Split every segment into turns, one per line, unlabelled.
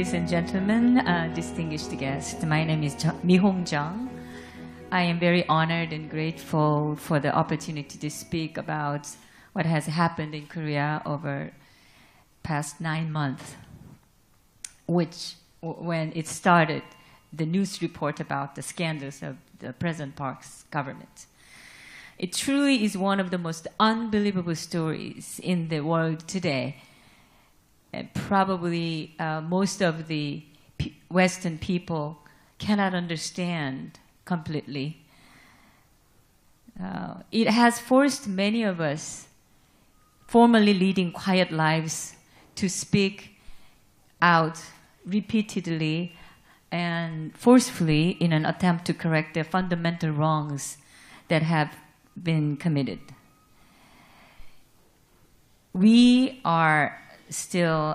Ladies and gentlemen, distinguished guests, my name is Mi-Hong Jung. I am very honored and grateful for the opportunity to speak about what has happened in Korea over past 9 months, which, when it started, the news report about the scandals of the President Park's government. It truly is one of the most unbelievable stories in the world today. And probably most of the Western people cannot understand completely. It has forced many of us, formerly leading quiet lives, to speak out repeatedly and forcefully in an attempt to correct the fundamental wrongs that have been committed. We are still,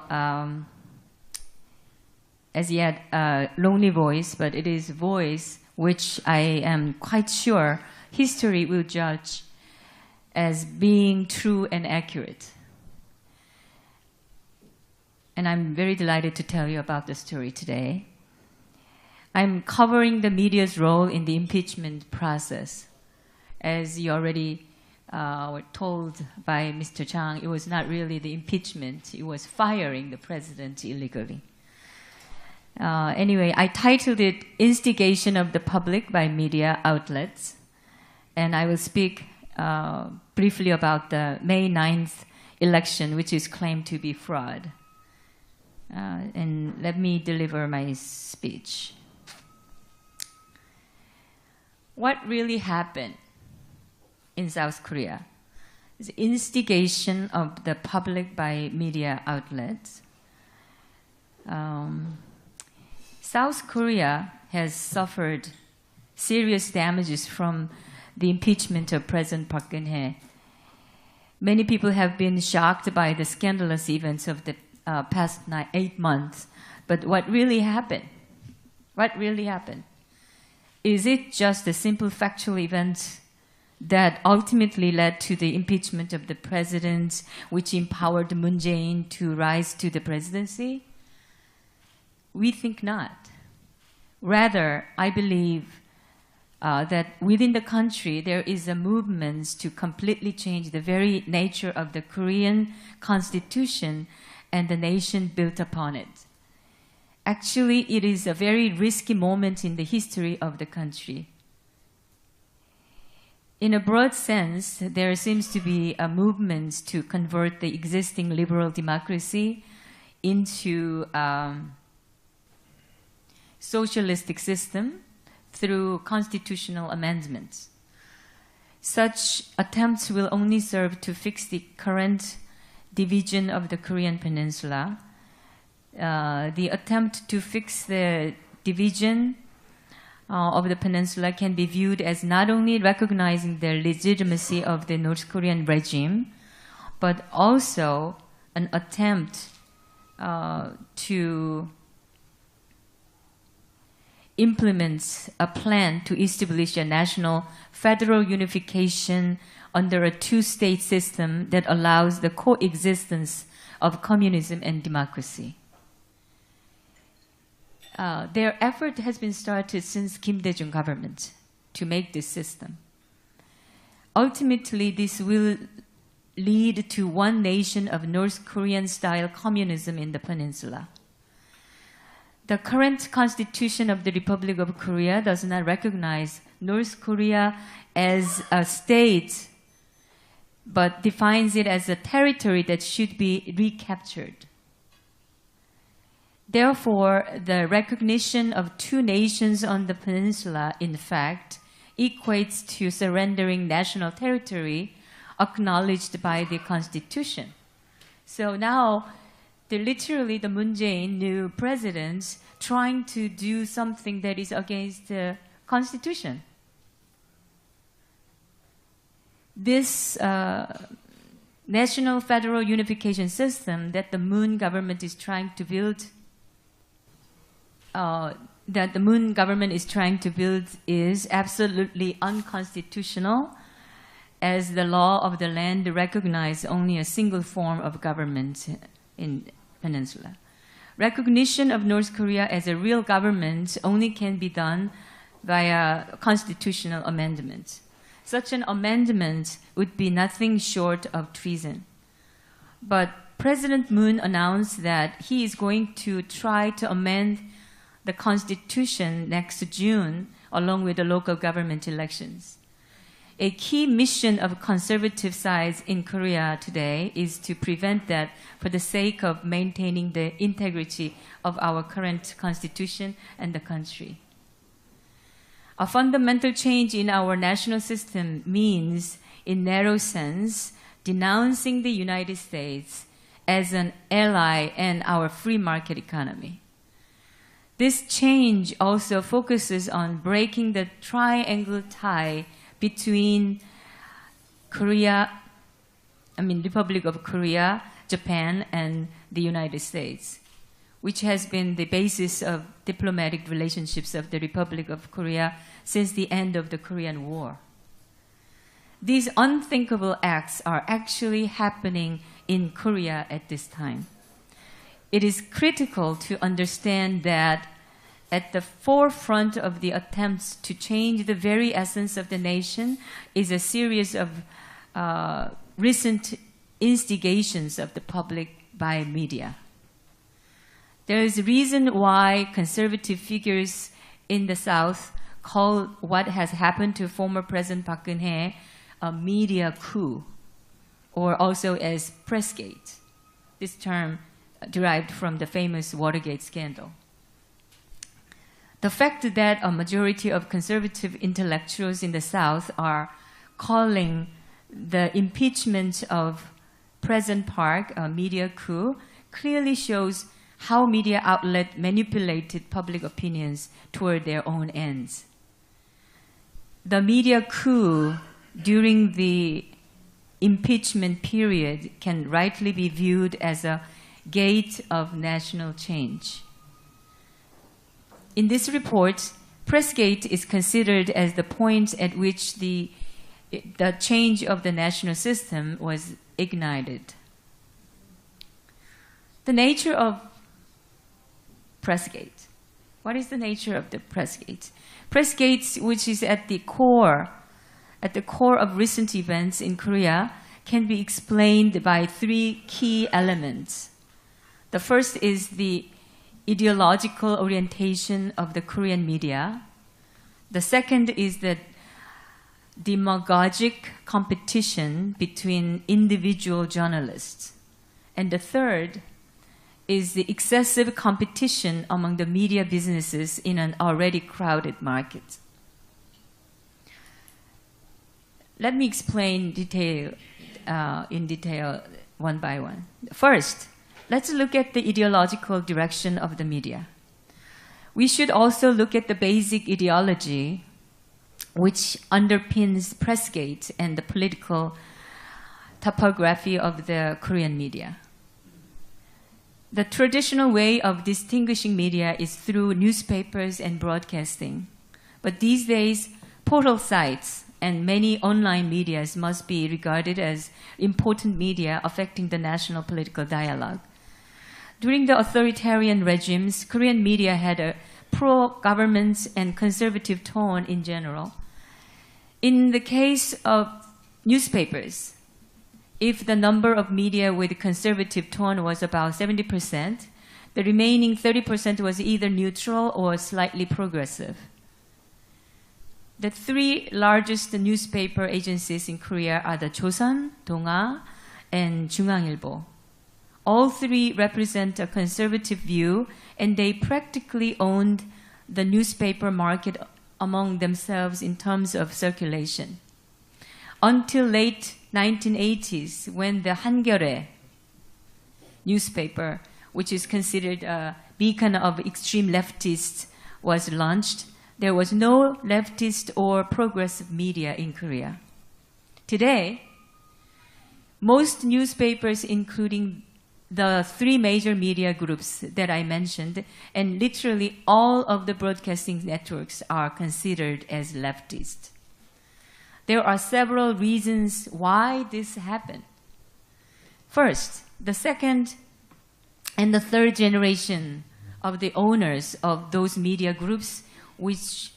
as yet, a lonely voice, but it is a voice which I am quite sure history will judge as being true and accurate. And I'm very delighted to tell you about the story today. I'm covering the media's role in the impeachment process. As you already were told by Mr. Chang, it was not really the impeachment, it was firing the president illegally. Anyway, I titled it Instigation of the Public by Media Outlets, and I will speak briefly about the May 9th election, which is claimed to be fraud. And let me deliver my speech. What really happened in South Korea is instigation of the public by media outlets. South Korea has suffered serious damages from the impeachment of President Park Geun-hye. Many people have been shocked by the scandalous events of the past 8 months. But what really happened? What really happened? Is it just a simple factual event that ultimately led to the impeachment of the president, which empowered Moon Jae-in to rise to the presidency? We think not. Rather, I believe that within the country there is a movement to completely change the very nature of the Korean constitution and the nation built upon it. Actually, it is a very risky moment in the history of the country. In a broad sense, there seems to be a movement to convert the existing liberal democracy into socialistic system through constitutional amendments. Such attempts will only serve to fix the current division of the Korean peninsula. The attempt to fix the division of the peninsula can be viewed as not only recognizing the legitimacy of the North Korean regime, but also an attempt to implement a plan to establish a national federal unification under a two-state system that allows the coexistence of communism and democracy. Their effort has been started since Kim Dae-jung government to make this system. Ultimately, this will lead to one nation of North Korean-style communism in the peninsula. The current constitution of the Republic of Korea does not recognize North Korea as a state, but defines it as a territory that should be recaptured. Therefore, the recognition of two nations on the peninsula, in fact, equates to surrendering national territory acknowledged by the Constitution. So now, literally the Moon Jae-in, new president, trying to do something that is against the Constitution. This national federal unification system that the Moon government is trying to build is absolutely unconstitutional, as the law of the land recognizes only a single form of government in peninsula. recognition of North Korea as a real government only can be done via constitutional amendment. Such an amendment would be nothing short of treason. But President Moon announced that he is going to try to amend the constitution next June along with the local government elections. A key mission of conservative sides in Korea today is to prevent that for the sake of maintaining the integrity of our current constitution and the country. A fundamental change in our national system means, in narrow sense, denouncing the United States as an ally and our free market economy. This change also focuses on breaking the triangle tie between Republic of Korea, Japan, and the United States, which has been the basis of diplomatic relationships of the Republic of Korea since the end of the Korean War. These unthinkable acts are actually happening in Korea at this time. It is critical to understand that at the forefront of the attempts to change the very essence of the nation is a series of recent instigations of the public by media. There is a reason why conservative figures in the South call what has happened to former President Park Geun-hye a media coup, or also as Pressgate. This term derived from the famous Watergate scandal. The fact that a majority of conservative intellectuals in the South are calling the impeachment of President Park a media coup clearly shows how media outlets manipulated public opinions toward their own ends. The media coup during the impeachment period can rightly be viewed as a gate of national change. In this report, Pressgate is considered as the point at which the change of the national system was ignited. The nature of Pressgate. What is the nature of the Pressgate? Pressgate, which is at the core of recent events in Korea, can be explained by three key elements. The first is the ideological orientation of the Korean media. The second is the demagogic competition between individual journalists. And the third is the excessive competition among the media businesses in an already crowded market. Let me explain in detail one by one. First, let's look at the ideological direction of the media. We should also look at the basic ideology which underpins Pressgate and the political topography of the Korean media. The traditional way of distinguishing media is through newspapers and broadcasting. But these days, portal sites and many online medias must be regarded as important media affecting the national political dialogue. During the authoritarian regimes, Korean media had a pro-government and conservative tone in general. In the case of newspapers, if the number of media with conservative tone was about 70%, the remaining 30% was either neutral or slightly progressive. The three largest newspaper agencies in Korea are the Joseon, 동아, and 중앙일보. All three represent a conservative view, and they practically owned the newspaper market among themselves in terms of circulation. Until late 1980s, when the 한겨레 newspaper, which is considered a beacon of extreme leftists, was launched, there was no leftist or progressive media in Korea. Today, most newspapers, including the three major media groups that I mentioned, and literally all of the broadcasting networks are considered as leftist. There are several reasons why this happened. First, the second and the third generation of the owners of those media groups, which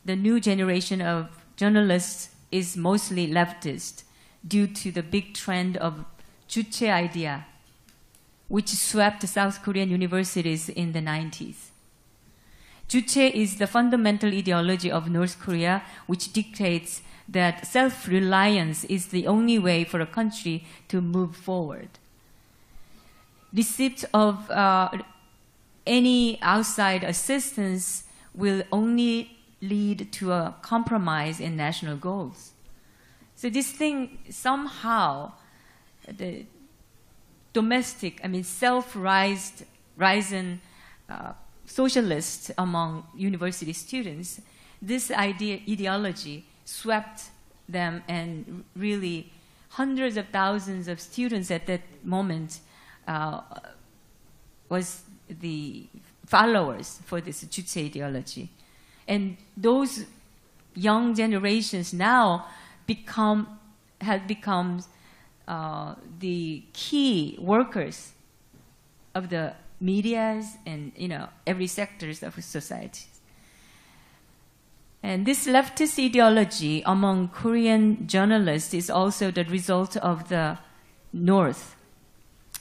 the new generation of journalists is mostly leftist due to the big trend of 주체 idea, which swept South Korean universities in the 90s. 주체 is the fundamental ideology of North Korea, which dictates that self-reliance is the only way for a country to move forward. Receipt of any outside assistance will only lead to a compromise in national goals. So this thing somehow, the domestic, self-risen socialists among university students, this ideology swept them, and really hundreds of thousands of students at that moment was the followers for this 주체 ideology. And those young generations now have become the key workers of the medias and every sectors of society. And this leftist ideology among Korean journalists is also the result of the North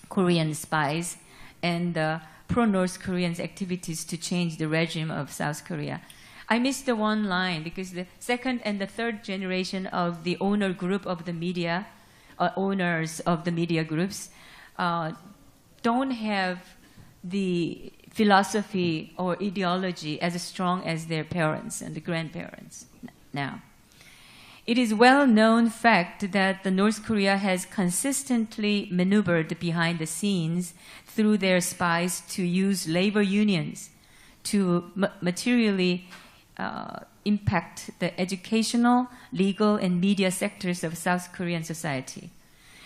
Korean spies and the pro-North Koreans' activities to change the regime of South Korea. I missed the one line because the second and the third generation of the owner group of the media, owners of the media groups, don't have the philosophy or ideology as strong as their parents and the grandparents now. It is well-known fact that the North Korea has consistently maneuvered behind the scenes through their spies to use labor unions to materially impact the educational, legal, and media sectors of South Korean society.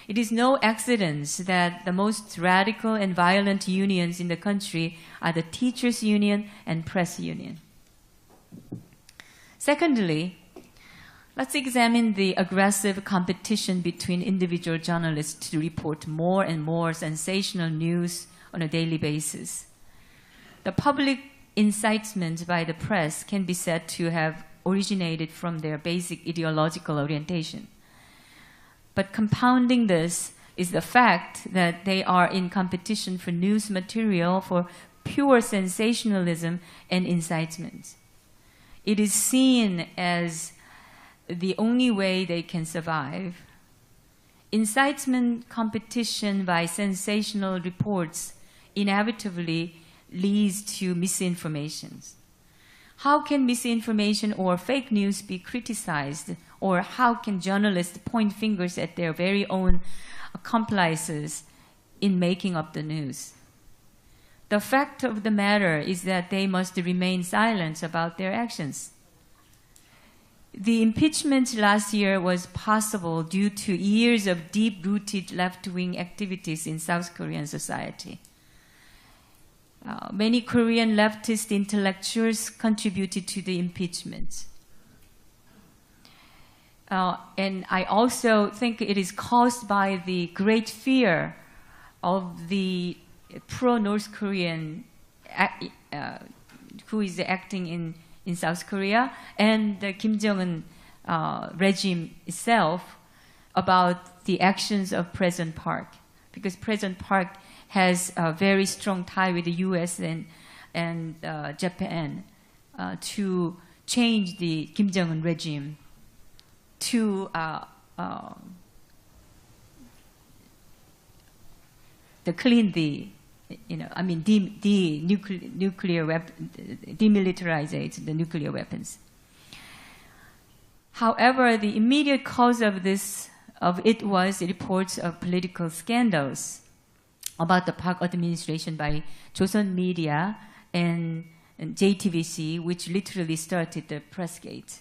It is no accident that the most radical and violent unions in the country are the teachers' union and press union. Secondly, let's examine the aggressive competition between individual journalists to report more and more sensational news on a daily basis. The public incitement by the press can be said to have originated from their basic ideological orientation. But compounding this is the fact that they are in competition for news material for pure sensationalism and incitement. It is seen as the only way they can survive. Incitement competition by sensational reports inevitably leads to misinformation. How can misinformation or fake news be criticized, or how can journalists point fingers at their very own accomplices in making up the news? The fact of the matter is that they must remain silent about their actions. The impeachment last year was possible due to years of deep-rooted left-wing activities in South Korean society. Many Korean leftist intellectuals contributed to the impeachment. And I also think it is caused by the great fear of the pro-North Korean who is acting in South Korea and the Kim Jong-un regime itself about the actions of President Park. Because President Park has a very strong tie with the US and Japan to change the Kim Jong-un regime to clean the, nuclear weapon, demilitarize the nuclear weapons. However, the immediate cause of it was reports of political scandals about the Park administration by Joseon Media and JTBC, which literally started the Pressgate.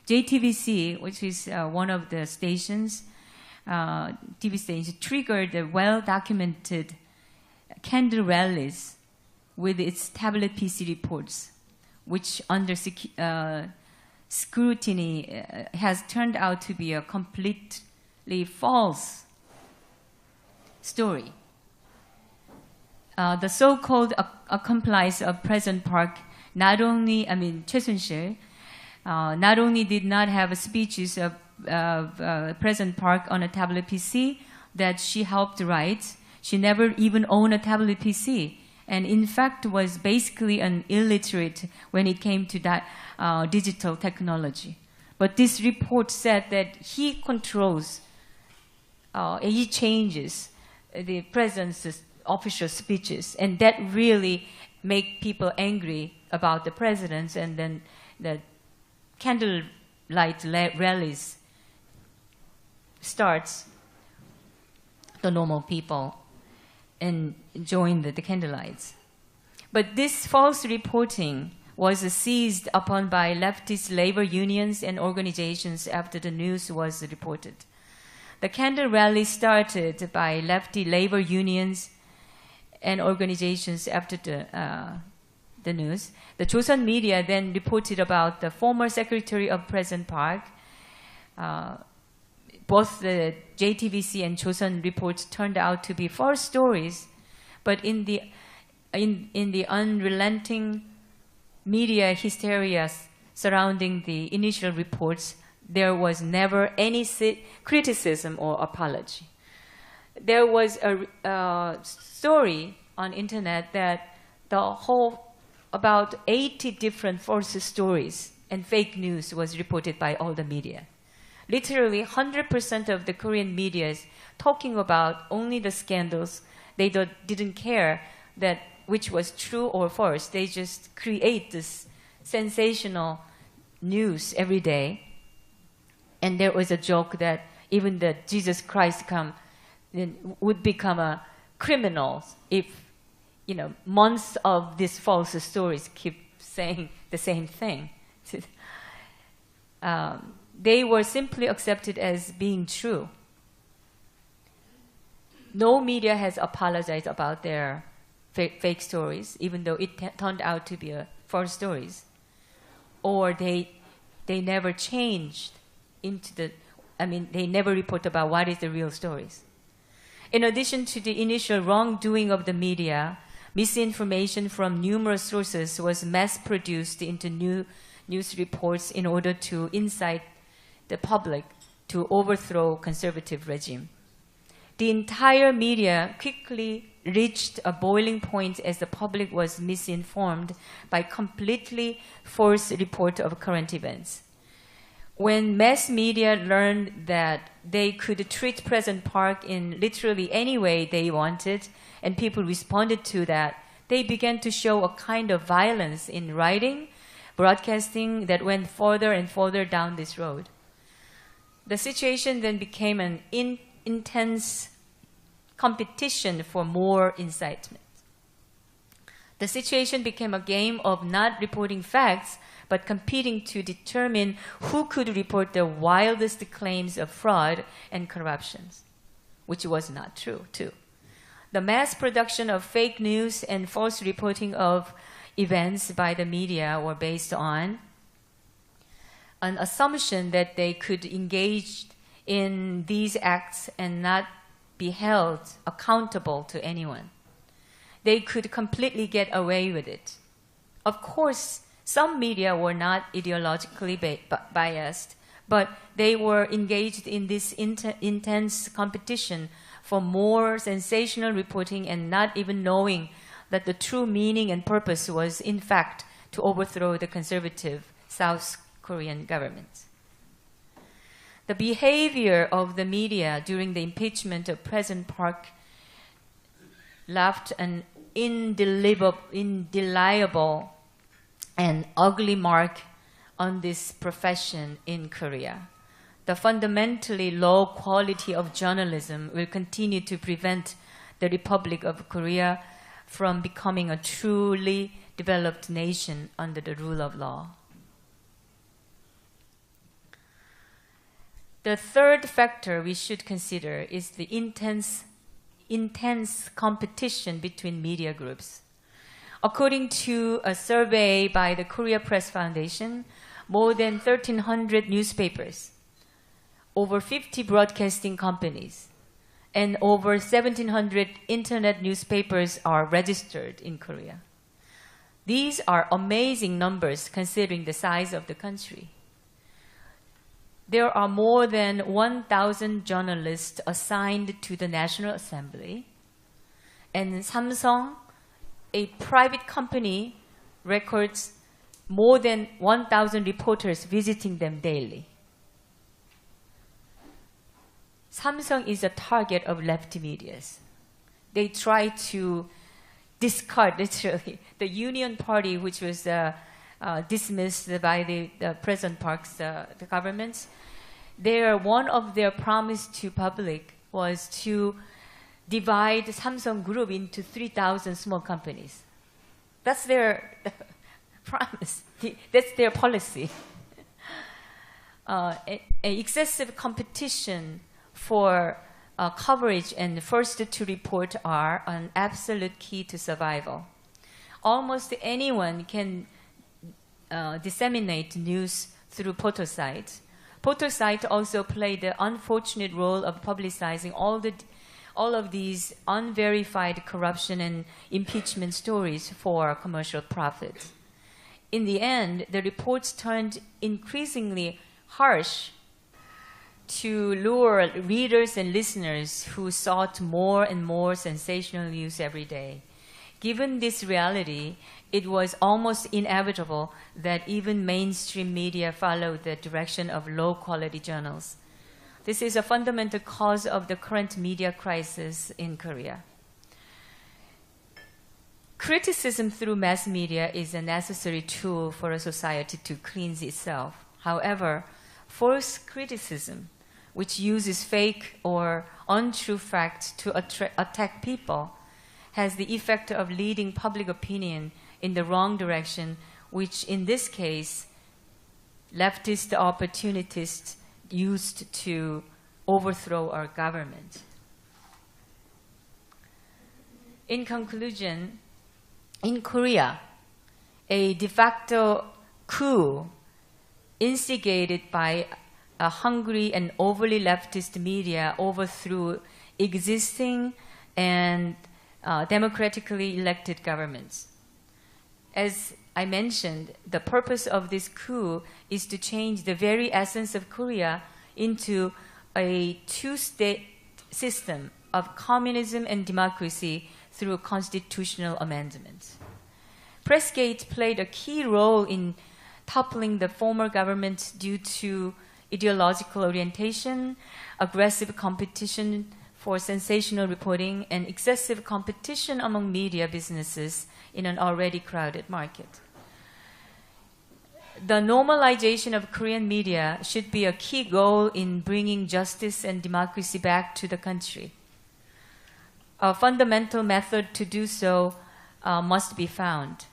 JTBC, which is one of the stations, TV stations, triggered the well-documented candle rallies with its tablet PC reports, which under scrutiny has turned out to be a completely false story. the so-called accomplice of President Park, not only, 최순실, not only did not have speeches of President Park on a tablet PC that she helped write, she never even owned a tablet PC, and in fact was basically an illiterate when it came to that digital technology. But this report said that he controls, he changes the president's official speeches, and that really make people angry about the presidents, and then the candlelight rallies starts, the normal people and join the candlelights. But this false reporting was seized upon by leftist labor unions and organizations after the news was reported. The candle rally started by lefty labor unions and organizations after the news. The Joseon media then reported about the former secretary of President Park. Both the JTBC and Joseon reports turned out to be false stories, but in the unrelenting media hysteria surrounding the initial reports, there was never any criticism or apology. There was a story on internet that about 80 different false stories and fake news was reported by all the media. Literally 100% of the Korean media is talking about only the scandals. They didn't care that which was true or false. They just create this sensational news every day. And there was a joke that even the Jesus Christ would become a criminal if, months of these false stories keep saying the same thing. They were simply accepted as being true. No media has apologized about their fake stories, even though it turned out to be false stories. Or they never changed they never report about what is the real stories. In addition to the initial wrongdoing of the media, misinformation from numerous sources was mass-produced into news reports in order to incite the public to overthrow conservative regime. The entire media quickly reached a boiling point as the public was misinformed by completely false report of current events. When mass media learned that they could treat President Park in literally any way they wanted, and people responded to that, they began to show a kind of violence in writing, broadcasting that went further and further down this road. The situation then became an intense competition for more incitement. The situation became a game of not reporting facts, but competing to determine who could report the wildest claims of fraud and corruption, which was not true, too. The mass production of fake news and false reporting of events by the media were based on an assumption that they could engage in these acts and not be held accountable to anyone. They could completely get away with it. Of course, some media were not ideologically biased, but they were engaged in this intense competition for more sensational reporting and not even knowing that the true meaning and purpose was, in fact, to overthrow the conservative South Korean government. The behavior of the media during the impeachment of President Park left an indelible and ugly mark on this profession in Korea. The fundamentally low quality of journalism will continue to prevent the Republic of Korea from becoming a truly developed nation under the rule of law. The third factor we should consider is the intense competition between media groups. According to a survey by the Korea Press Foundation, more than 1,300 newspapers, over 50 broadcasting companies, and over 1,700 internet newspapers are registered in Korea. These are amazing numbers considering the size of the country. There are more than 1,000 journalists assigned to the National Assembly, and Samsung, a private company, records more than 1,000 reporters visiting them daily. Samsung is a target of left medias. They try to discard, literally, the Union Party, which was dismissed by the President Park's the government. One of their promise to public was to divide Samsung Group into 3,000 small companies. That's their promise. That's their policy. Excessive competition for coverage and first to report are an absolute key to survival. Almost anyone can disseminate news through portal sites. Portal sites also play the unfortunate role of publicizing all of these unverified corruption and impeachment stories for commercial profit. In the end, the reports turned increasingly harsh to lure readers and listeners who sought more and more sensational news every day. Given this reality, it was almost inevitable that even mainstream media followed the direction of low-quality journals. This is a fundamental cause of the current media crisis in Korea. Criticism through mass media is a necessary tool for a society to cleanse itself. However, false criticism, which uses fake or untrue facts to attack people, has the effect of leading public opinion in the wrong direction, which in this case, leftist opportunists used to overthrow our government. In conclusion, in Korea, a de facto coup instigated by a hungry and overly leftist media overthrew existing and democratically elected governments. As I mentioned, the purpose of this coup is to change the very essence of Korea into a two-state system of communism and democracy through constitutional amendments. Pressgate played a key role in toppling the former government due to ideological orientation, aggressive competition for sensational reporting, and excessive competition among media businesses in an already crowded market. The normalization of Korean media should be a key goal in bringing justice and democracy back to the country. A fundamental method to do so must be found.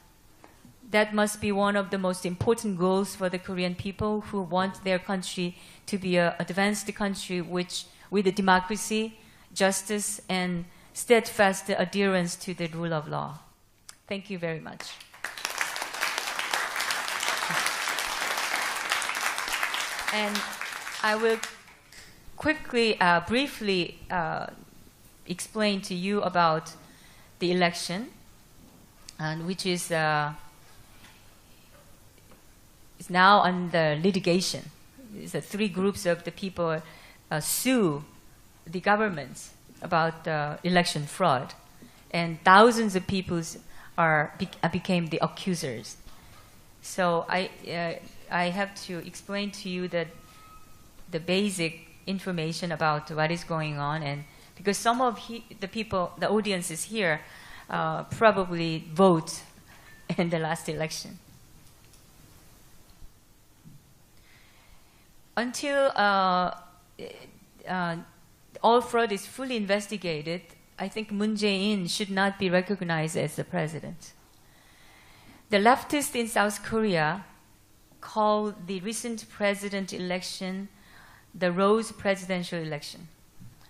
That must be one of the most important goals for the Korean people who want their country to be an advanced country with democracy, justice, and steadfast adherence to the rule of law. Thank you very much. And I will quickly, briefly explain to you about the election, which is now under litigation. Three groups of the people sue the government about election fraud, and thousands of people became the accusers. So I have to explain to you the basic information about what is going on, and because some of the people, the audiences here, probably vote in the last election. Until all fraud is fully investigated, I think Moon Jae-in should not be recognized as the president. The leftists in South Korea call the recent president election the Rose presidential election.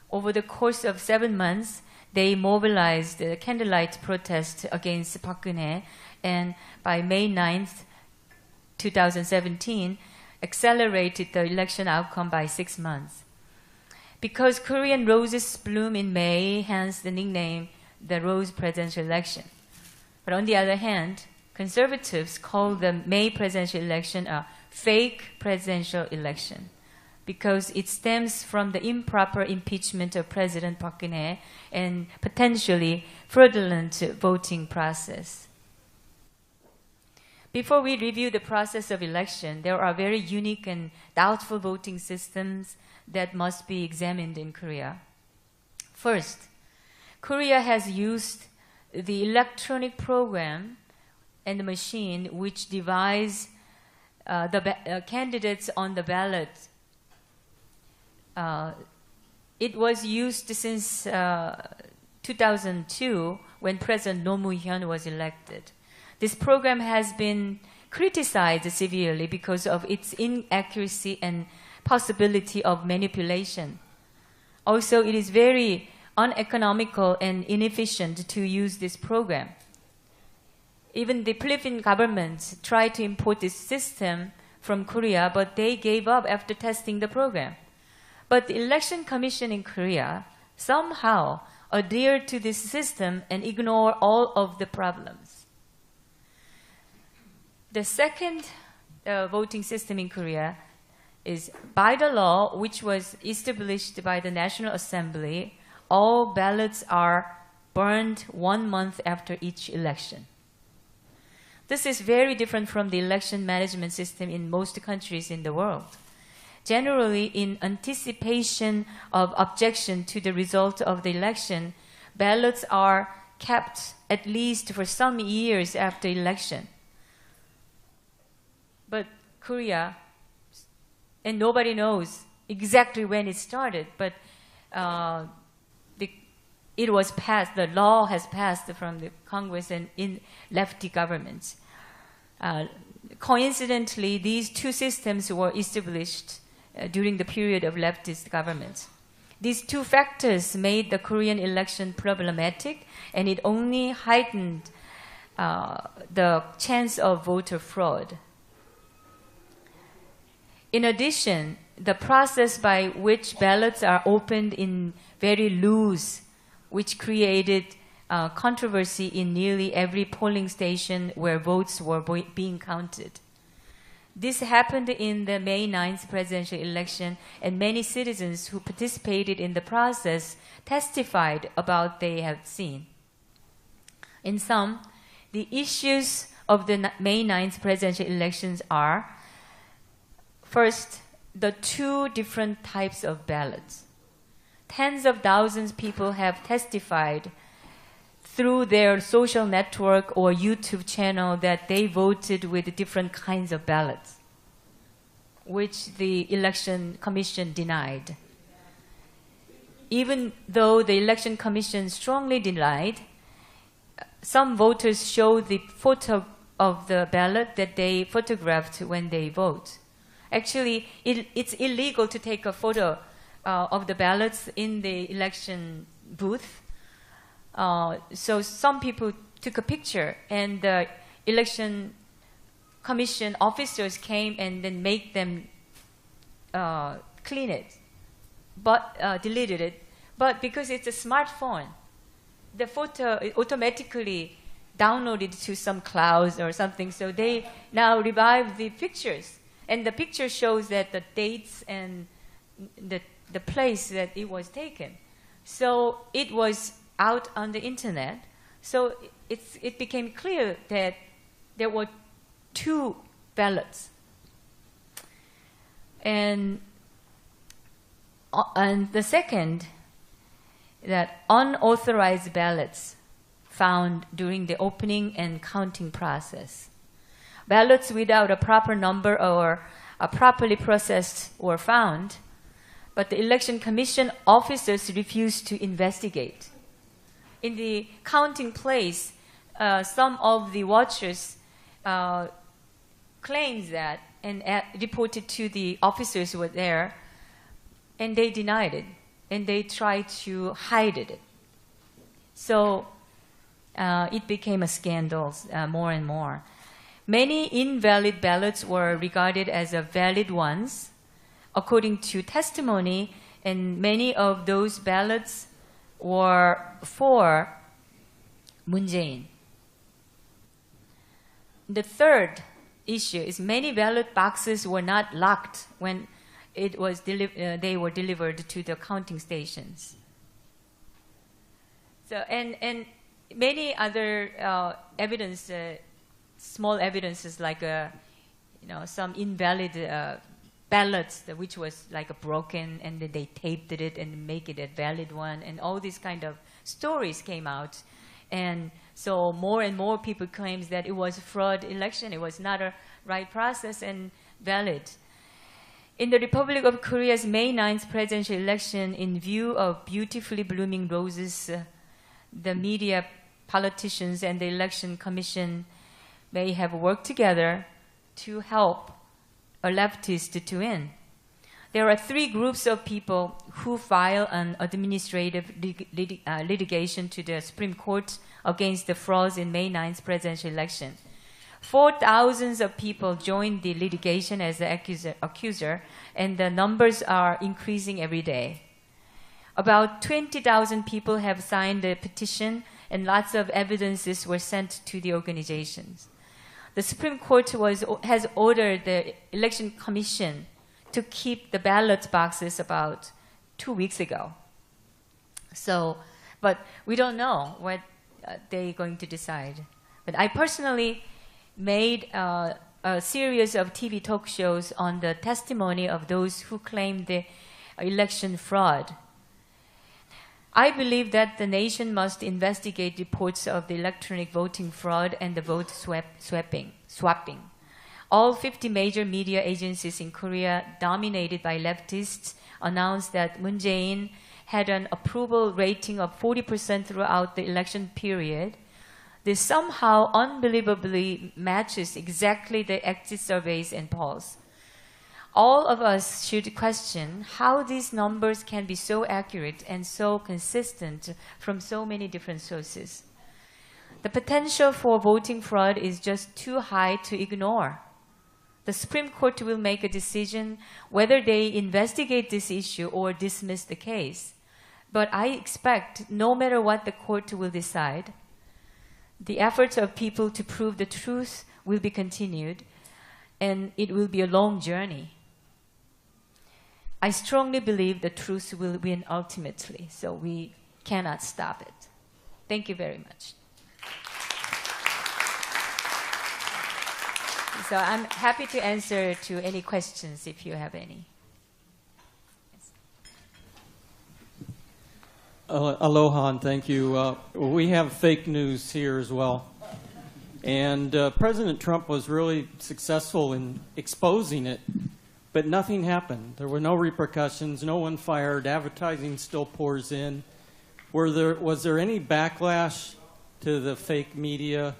Over the course of 7 months, they mobilized a candlelight protest against Park Geun-hye, and by May 9th, 2017, accelerated the election outcome by 6 months. Because Korean roses bloom in May, hence the nickname the Rose presidential election. But on the other hand, conservatives call the May presidential election a fake presidential election because it stems from the improper impeachment of President Park Geun-hye and potentially fraudulent voting process. Before we review the process of election, there are very unique and doubtful voting systems that must be examined in Korea. First, Korea has used the electronic program and the machine which divides the candidates on the ballot. It was used since 2002 when President Roh Moo-hyun was elected. This program has been criticized severely because of its inaccuracy and possibility of manipulation. Also, it is very uneconomical and inefficient to use this program. Even the Philippine government tried to import this system from Korea, but they gave up after testing the program. But the Election Commission in Korea somehow adhered to this system and ignored all of the problems. The second voting system in Korea is by the law, which was established by the National Assembly, all ballots are burned 1 month after each election. This is very different from the election management system in most countries in the world. Generally, in anticipation of objection to the result of the election, ballots are kept at least for some years after election. But Korea, and nobody knows exactly when it started, but it was passed, the law has passed from the Congress and in lefty governments. Coincidentally, these two systems were established during the period of leftist governments. These two factors made the Korean election problematic, and it only heightened the chance of voter fraud. In addition, the process by which ballots are opened in very loose, which created controversy in nearly every polling station where votes were being counted. This happened in the May 9th presidential election, and many citizens who participated in the process testified about they have seen. In sum, the issues of the May 9th presidential elections are, first, the two different types of ballots. Tens of thousands of people have testified through their social network or YouTube channel that they voted with different kinds of ballots, which the Election Commission denied. Even though the Election Commission strongly denied, some voters showed the photo of the ballot that they photographed when they vote. Actually, it's illegal to take a photo of the ballots in the election booth. So some people took a picture, and the Election Commission officers came and then made them clean it, but deleted it. But because it's a smartphone, the photo is automatically downloaded to some clouds or something, so they now revive the pictures. And the picture shows that the dates and the place that it was taken. So it was out on the internet. So it became clear that there were two ballots. And the second, that unauthorized ballots found during the opening and counting process. Ballots without a proper number or properly processed were found, but the Election Commission officers refused to investigate. In the counting place, some of the watchers claimed that and reported to the officers who were there, and they denied it, and they tried to hide it. So it became a scandal more and more. Many invalid ballots were regarded as valid ones. According to testimony, and many of those ballots were for Moon Jae-in. The third issue is many ballot boxes were not locked when they were delivered to the counting stations. So and many other evidence, small evidences like some invalid ballots which was like broken, and then they taped it and make it a valid one, and all these kind of stories came out. And so more and more people claims that it was a fraud election, it was not a right process and valid. In the Republic of Korea's May 9th presidential election, in view of beautifully blooming roses, the media, politicians, and the election commission may have worked together to help a leftist to win. There are three groups of people who file an administrative litigation to the Supreme Court against the frauds in May 9th presidential election. 4,000 of people joined the litigation as the accuser, and the numbers are increasing every day. About 20,000 people have signed the petition, and lots of evidences were sent to the organizations. The Supreme Court has ordered the Election Commission to keep the ballot boxes about 2 weeks ago. So, but we don't know what they're going to decide. But I personally made a series of TV talk shows on the testimony of those who claimed the election fraud. I believe that the nation must investigate reports of the electronic voting fraud and the vote swapping. All 50 major media agencies in Korea, dominated by leftists, announced that Moon Jae-in had an approval rating of 40% throughout the election period. This somehow unbelievably matches exactly the exit surveys and polls. All of us should question how these numbers can be so accurate and so consistent from so many different sources. The potential for voting fraud is just too high to ignore. The Supreme Court will make a decision whether they investigate this issue or dismiss the case. But I expect no matter what the court will decide, the efforts of people to prove the truth will be continued, and it will be a long journey. I strongly believe the truth will win ultimately, so we cannot stop it. Thank you very much. So I'm happy to answer to any questions if you have any. Yes.
Aloha, and thank you. We have fake news here as well. And President Trump was really successful in exposing it, but nothing happened. There were no repercussions, no one fired, advertising still pours in. Was there any backlash to the fake media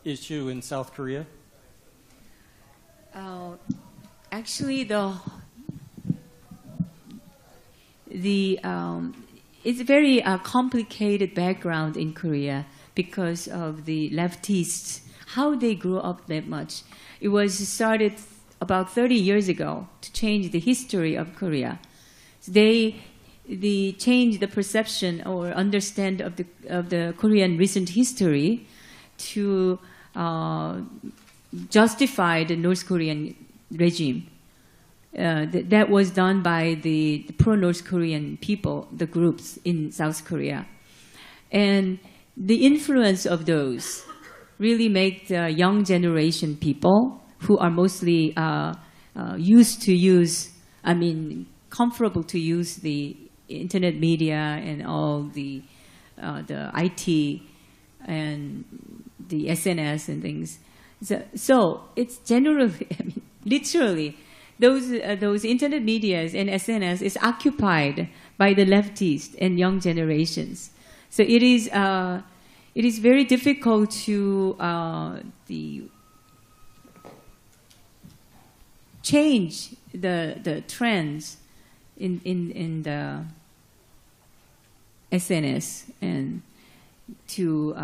issue in South Korea?
Actually, it's a very complicated background in Korea because of the leftists, how they grew up that much. It was started about 30 years ago to change the history of Korea. So they changed the perception or understand of the Korean recent history to justify the North Korean regime. That was done by the pro-North Korean people, the groups in South Korea. And the influence of those really make the young generation people who are mostly comfortable to use the internet media and all the IT and the SNS and things. So it's generally, literally, those internet medias and SNS is occupied by the leftists and young generations. So it is very difficult to change the trends in the SNS and to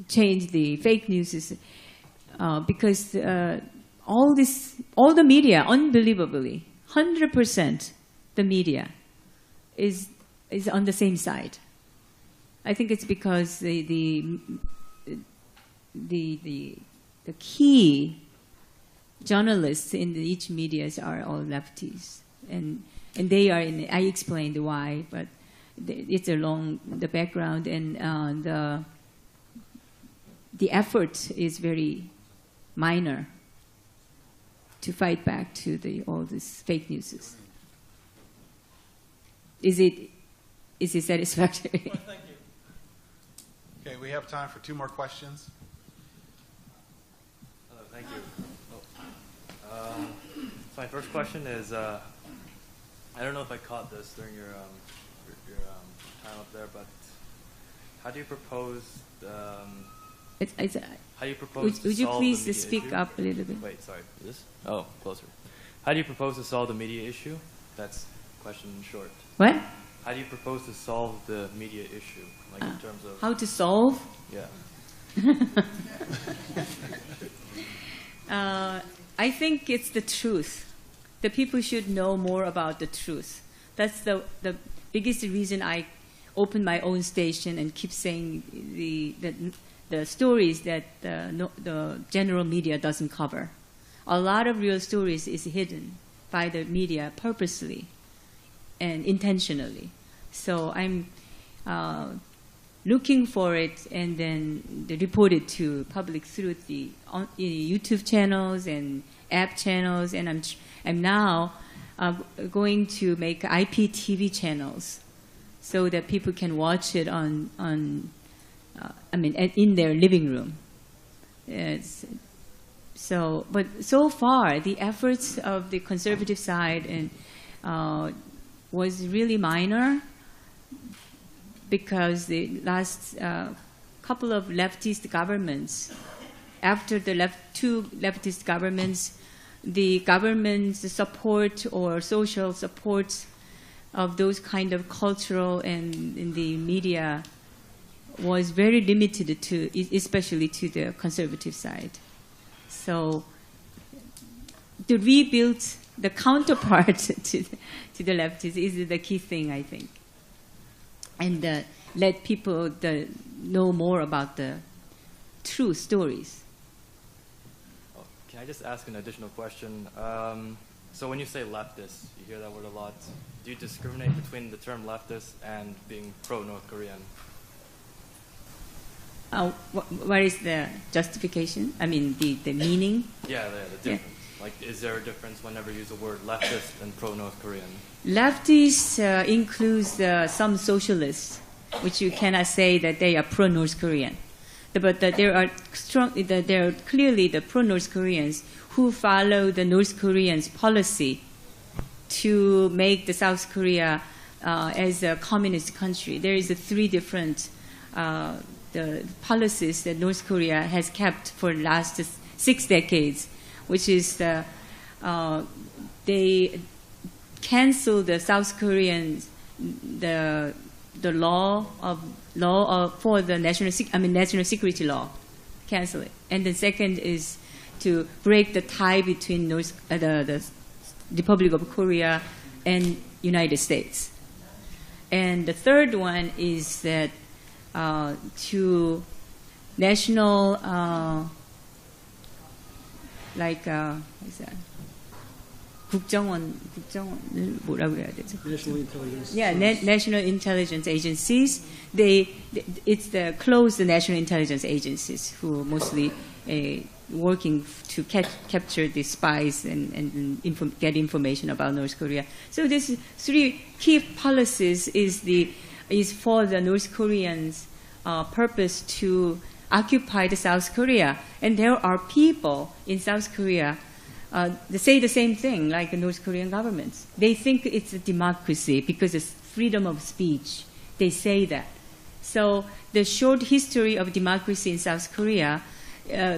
change the fake news because all the media, unbelievably, 100% the media is on the same side. I think it's because the key journalists in each media are all lefties, and they are in. I explained why, but it's along the background, and the effort is very minor to fight back to all these fake news. Is it satisfactory?
Well, thank you. Okay, we have time for 2 more questions.
Hello, thank you. So my first question is, I don't know if I caught this during your time up there, but how do you propose? How do you propose?
Would you
solve
please
the media
speak
issue?
up a little bit?
Wait, sorry. This? Oh, closer. How do you propose to solve the media issue? That's question in short.
What?
How do you propose to solve the media issue, like in terms of?
How to solve?
Yeah.
I think it's the truth. The people should know more about the truth. That's the biggest reason I open my own station and keep saying the stories that the general media doesn't cover. A lot of real stories is hidden by the media purposely and intentionally. So I'm looking for it and then report it to public through the YouTube channels and app channels, and I'm now going to make IPTV channels so that people can watch it in their living room. But so far the efforts of the conservative side was really minor, because the last couple of leftist governments, after the two leftist governments, the government's support or social support of those kind of cultural and in the media was very limited to, especially to the conservative side. So to rebuild the counterpart to the leftists is the key thing, I think. And let people know more about the true stories.
Oh, can I just ask an additional question? So when you say leftist, you hear that word a lot. Do you discriminate between the term leftist and being pro-North Korean?
What is the justification? I mean, the meaning?
Yeah, the difference. Yeah. Like, is there a difference whenever you use the word leftist and pro-North Korean?
Leftist includes some socialists, which you cannot say that they are pro-North Korean. But there are clearly the pro-North Koreans who follow the North Koreans' policy to make the South Korea as a communist country. There is 3 different the policies that North Korea has kept for the last 6 decades, which is they cancel the South Koreans the law for the national security law, cancel it. And the second is to break the tie between the Republic of Korea and United States. And the third one is that to national what's that? 국정원을 뭐라고 해야 되죠?
National intelligence.
Yeah, national intelligence agencies. It's the closed national intelligence agencies who mostly working to capture the spies and get information about North Korea. So these 3 key policies is for the North Koreans' purpose to occupy the South Korea. And there are people in South Korea they say the same thing like the North Korean government. They think it's a democracy because it's freedom of speech. They say that. So the short history of democracy in South Korea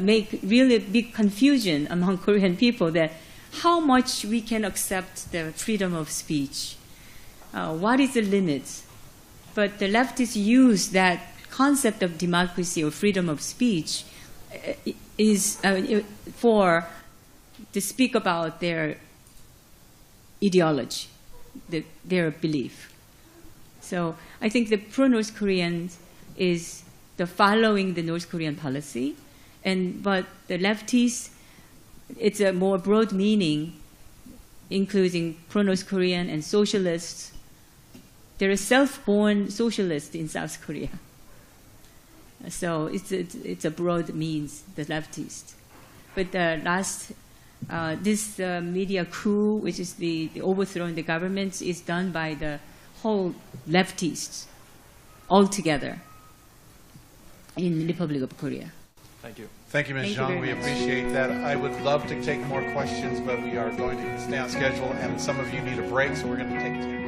make really big confusion among Korean people that how much we can accept the freedom of speech. What is the limit? But the leftists use that concept of democracy or freedom of speech to speak about their ideology, their belief. So I think the pro-North Korean is the following the North Korean policy, but the leftists, it's a more broad meaning, including pro-North Korean and socialists. There are self-born socialists in South Korea. So it's a broad means, the leftists. But this media coup, which is the overthrowing the government, is done by the whole leftists altogether in the Republic of Korea.
Thank you.
Thank you, Ms.
Thank you
Zhang.
very
We
much.
appreciate that. I would love to take more questions, but we are going to stay on schedule, and some of you need a break, so we're going to take 10